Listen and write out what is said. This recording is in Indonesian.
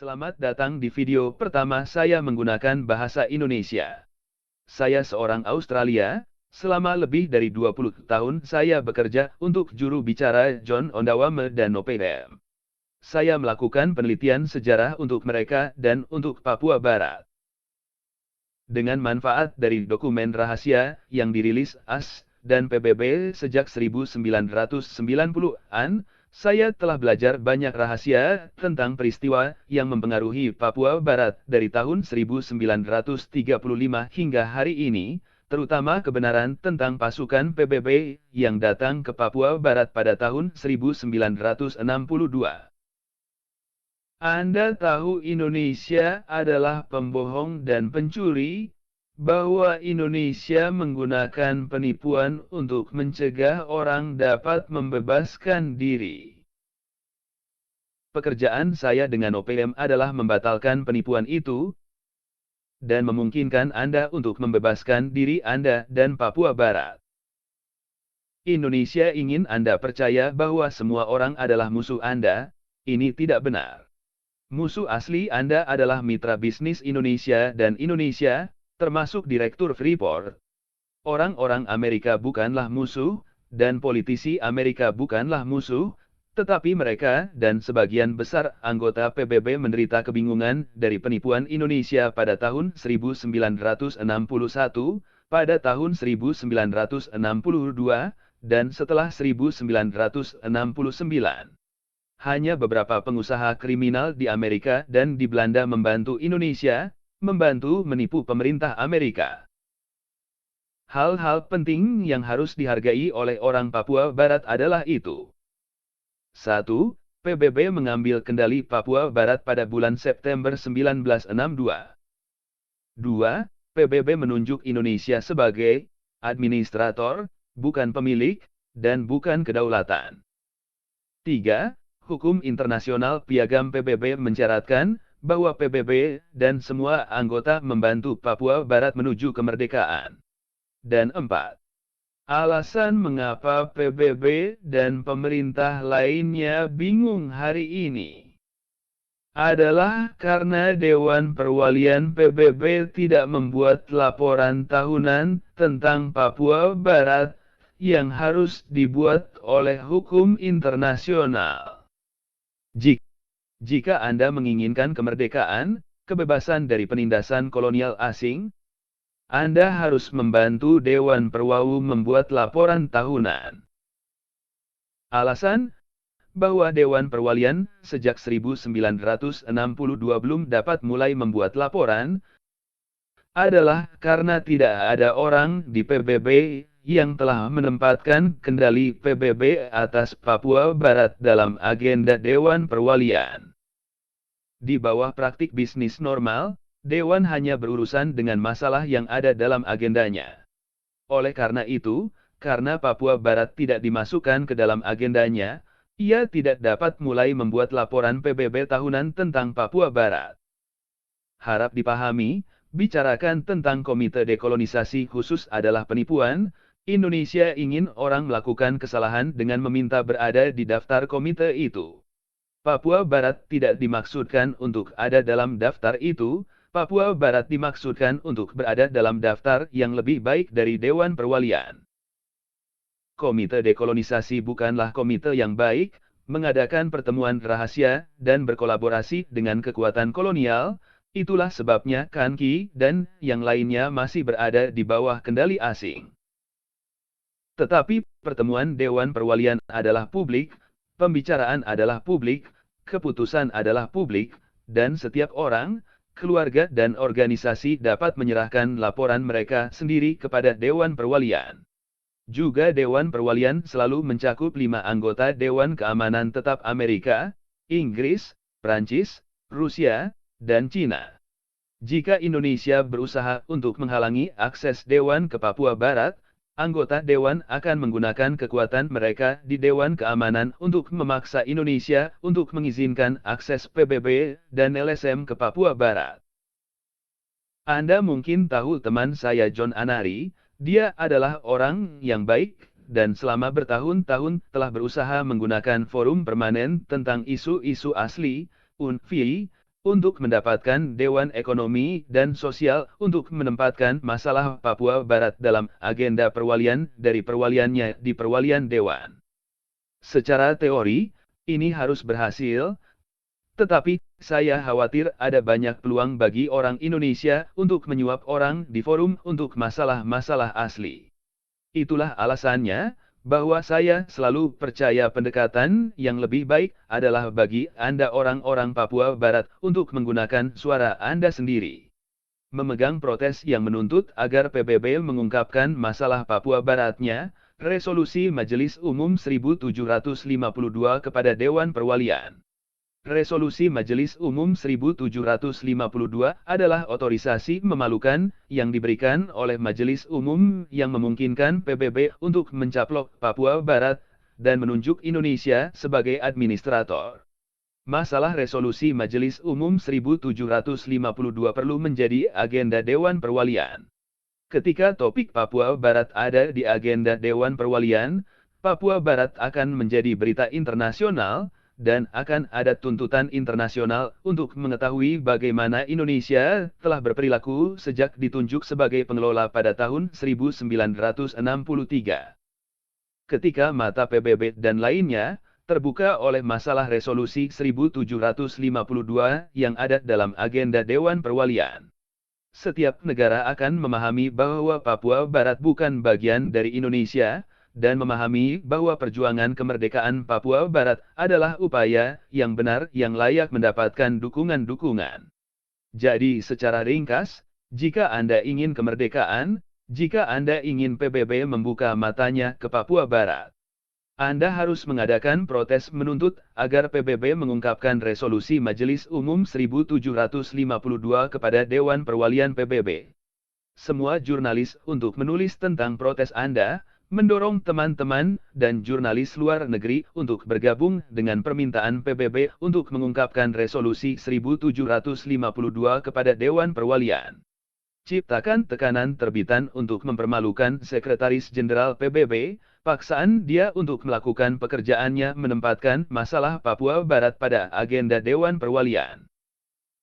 Selamat datang di video pertama saya menggunakan bahasa Indonesia. Saya seorang Australia, selama lebih dari 20 tahun saya bekerja untuk juru bicara John Ondawame dan OPM. Saya melakukan penelitian sejarah untuk mereka dan untuk Papua Barat. Dengan manfaat dari dokumen rahasia yang dirilis AS dan PBB sejak 1990-an, saya telah belajar banyak rahasia tentang peristiwa yang mempengaruhi Papua Barat dari tahun 1935 hingga hari ini, terutama kebenaran tentang pasukan PBB yang datang ke Papua Barat pada tahun 1962. Anda tahu Indonesia adalah pembohong dan pencuri, bahwa Indonesia menggunakan penipuan untuk mencegah orang dapat membebaskan diri. Pekerjaan saya dengan OPM adalah membatalkan penipuan itu, dan memungkinkan Anda untuk membebaskan diri Anda dan Papua Barat. Indonesia ingin Anda percaya bahwa semua orang adalah musuh Anda. Ini tidak benar. Musuh asli Anda adalah mitra bisnis Indonesia dan Indonesia, termasuk Direktur Freeport. Orang-orang Amerika bukanlah musuh, dan politisi Amerika bukanlah musuh, tetapi mereka dan sebagian besar anggota PBB menderita kebingungan dari penipuan Indonesia pada tahun 1961, pada tahun 1962, dan setelah 1969. Hanya beberapa pengusaha kriminal di Amerika dan di Belanda membantu Indonesia, membantu menipu pemerintah Amerika. Hal-hal penting yang harus dihargai oleh orang Papua Barat adalah itu. 1. PBB mengambil kendali Papua Barat pada bulan September 1962. 2. PBB menunjuk Indonesia sebagai administrator, bukan pemilik, dan bukan kedaulatan. 3. Hukum internasional piagam PBB mencaratkan bahwa PBB dan semua anggota membantu Papua Barat menuju kemerdekaan. Dan 4. Alasan mengapa PBB dan pemerintah lainnya bingung hari ini adalah karena Dewan Perwalian PBB tidak membuat laporan tahunan tentang Papua Barat yang harus dibuat oleh hukum internasional. Jika Anda menginginkan kemerdekaan, kebebasan dari penindasan kolonial asing, Anda harus membantu Dewan Perwawu membuat laporan tahunan. Alasan bahwa Dewan Perwalian sejak 1962 belum dapat mulai membuat laporan adalah karena tidak ada orang di PBB yang telah menempatkan kendali PBB atas Papua Barat dalam agenda Dewan Perwalian. Di bawah praktik bisnis normal, Dewan hanya berurusan dengan masalah yang ada dalam agendanya. Oleh karena itu, karena Papua Barat tidak dimasukkan ke dalam agendanya, ia tidak dapat mulai membuat laporan PBB tahunan tentang Papua Barat. Harap dipahami, bicarakan tentang Komite Dekolonisasi Khusus adalah penipuan. Indonesia ingin orang melakukan kesalahan dengan meminta berada di daftar komite itu. Papua Barat tidak dimaksudkan untuk ada dalam daftar itu. Papua Barat dimaksudkan untuk berada dalam daftar yang lebih baik dari Dewan Perwalian. Komite Dekolonisasi bukanlah komite yang baik, mengadakan pertemuan rahasia dan berkolaborasi dengan kekuatan kolonial. Itulah sebabnya Kanki dan yang lainnya masih berada di bawah kendali asing. Tetapi, pertemuan Dewan Perwalian adalah publik, pembicaraan adalah publik, keputusan adalah publik, dan setiap orang, keluarga dan organisasi dapat menyerahkan laporan mereka sendiri kepada Dewan Perwalian. Juga Dewan Perwalian selalu mencakup 5 anggota Dewan Keamanan Tetap Amerika, Inggris, Prancis, Rusia, dan Cina. Jika Indonesia berusaha untuk menghalangi akses Dewan ke Papua Barat, anggota Dewan akan menggunakan kekuatan mereka di Dewan Keamanan untuk memaksa Indonesia untuk mengizinkan akses PBB dan LSM ke Papua Barat. Anda mungkin tahu teman saya John Anari, dia adalah orang yang baik, dan selama bertahun-tahun telah berusaha menggunakan forum permanen tentang isu-isu asli, UNFI, untuk mendapatkan Dewan Ekonomi dan Sosial untuk menempatkan masalah Papua Barat dalam agenda perwalian dari perwaliannya di perwalian Dewan. Secara teori, ini harus berhasil, tetapi saya khawatir ada banyak peluang bagi orang Indonesia untuk menyuap orang di forum untuk masalah-masalah asli. Itulah alasannya, bahwa saya selalu percaya pendekatan yang lebih baik adalah bagi Anda orang-orang Papua Barat untuk menggunakan suara Anda sendiri. Memegang protes yang menuntut agar PBB mengungkapkan masalah Papua Baratnya, Resolusi Majelis Umum 1752 kepada Dewan Perwalian. Resolusi Majelis Umum 1752 adalah otorisasi memalukan yang diberikan oleh Majelis Umum yang memungkinkan PBB untuk mencaplok Papua Barat dan menunjuk Indonesia sebagai administrator. Masalah Resolusi Majelis Umum 1752 perlu menjadi agenda Dewan Perwalian. Ketika topik Papua Barat ada di agenda Dewan Perwalian, Papua Barat akan menjadi berita internasional, dan akan ada tuntutan internasional untuk mengetahui bagaimana Indonesia telah berperilaku sejak ditunjuk sebagai pengelola pada tahun 1963. Ketika mata PBB dan lainnya terbuka oleh masalah Resolusi 1752 yang ada dalam agenda Dewan Perwalian, setiap negara akan memahami bahwa Papua Barat bukan bagian dari Indonesia, dan memahami bahwa perjuangan kemerdekaan Papua Barat adalah upaya yang benar yang layak mendapatkan dukungan-dukungan. Jadi secara ringkas, jika Anda ingin kemerdekaan, jika Anda ingin PBB membuka matanya ke Papua Barat, Anda harus mengadakan protes menuntut agar PBB mengungkapkan Resolusi Majelis Umum 1752 kepada Dewan Perwalian PBB. Semua jurnalis untuk menulis tentang protes Anda, mendorong teman-teman dan jurnalis luar negeri untuk bergabung dengan permintaan PBB untuk mengungkapkan Resolusi 1752 kepada Dewan Perwalian. Ciptakan tekanan terbitan untuk mempermalukan Sekretaris Jenderal PBB, paksaan dia untuk melakukan pekerjaannya menempatkan masalah Papua Barat pada agenda Dewan Perwalian.